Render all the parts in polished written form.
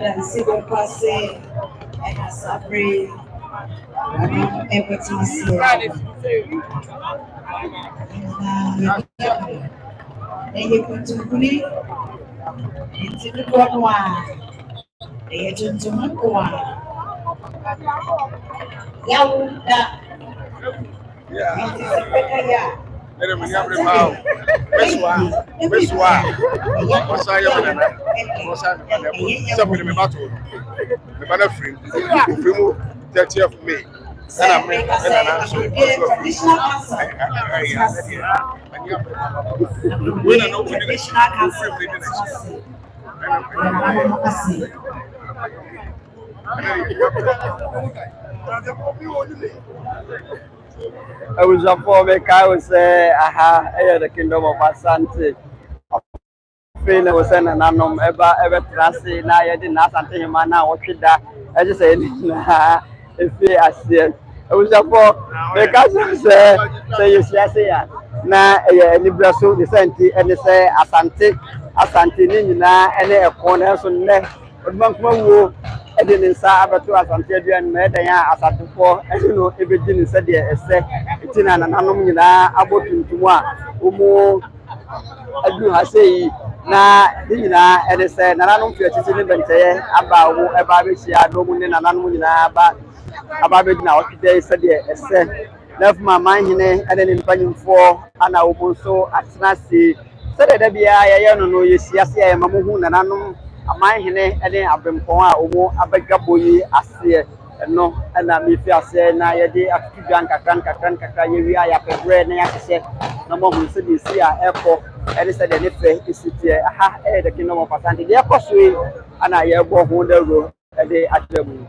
and Sigo Passe, and a Sabri, everything is and you put to Kuni into the Guanwa, the agent to Mukua. Yawuda. Yeah. I was a poor I was the Kingdom of Asante. Feeling was an anom ever trusty. Now I didn't Asantehemaa now. What should that? I just said, if I see I was a poor say you say, now a Libra so the Santi and they say Asante Nina, and a corner so neck. But Monkman I didn't say about to Asante and made Asante for, and you know, everything said there, it's in an anomina about to one. I do say na dinina e de say na nanom fi atiti ne bente aba wo e ba be sia do mu ne na nanom nyina aba be na o kide se de ese left my mind hine e de ne mpanyimfo ana wo mu so atena si se de da bia ye no no ye sia sia ye mamuhu na nanom aman hine e de abempon a wo mu abagaboyi ase no na mi fi ase na ye de akudwan kakran ye wi aya pebre na ya hye na mo hu se de si a eko and he said, if it's the Kingdom of Asante, they are pursuing and I have walked on the road and they at the moon.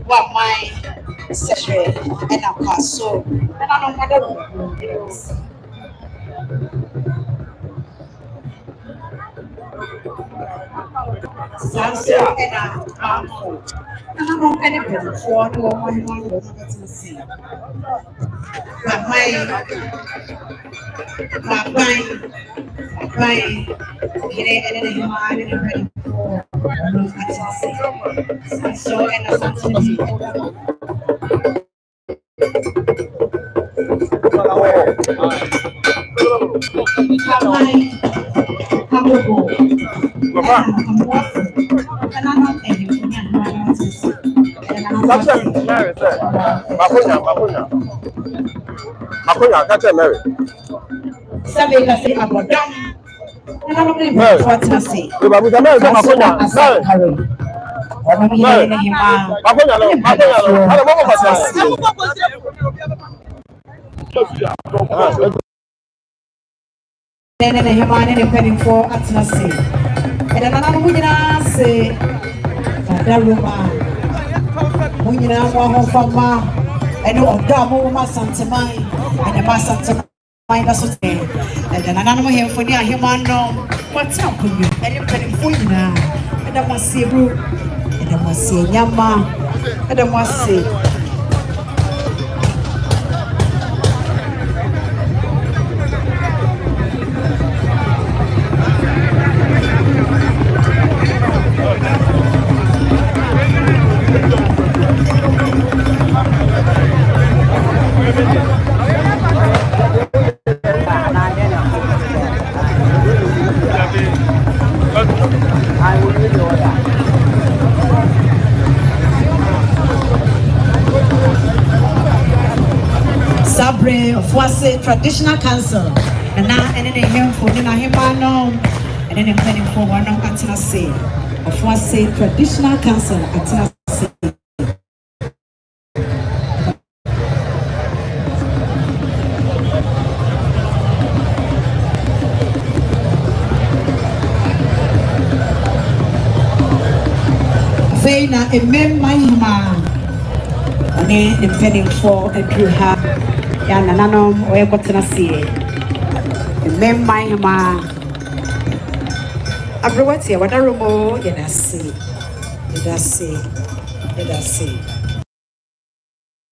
What my sister and a paso, and I don't want to Sanso and I don't anything for no one to see. But my anything ready for so and Makonya, catch Mary. Sabe que se abordam. Não não nem pode ser assim. Eu vou dar mais uma coisa. Makonya não. Olha, vamos passar. Asantehemaa ne mpanimfoɔ atena se ɛda nananom nyinaa se adaroma mo nyina mo ahofama ene odamo ma Asanteman ene ma Asanteman da so te ene nananom hemfo ni ahema no kwata akonyu ene mpanimfo nyina ene mo asebru ene mo asienyama ene mo ase Sabre of Wase Traditional Council and now and then him for the Himano and then planning for one of Atanase of Wase Traditional Council Atanase. Veina a Asantehemaa and then depending for a drew her. Yana nanom oye kotena sie Asantehemaa abrowatia wadaromo yedase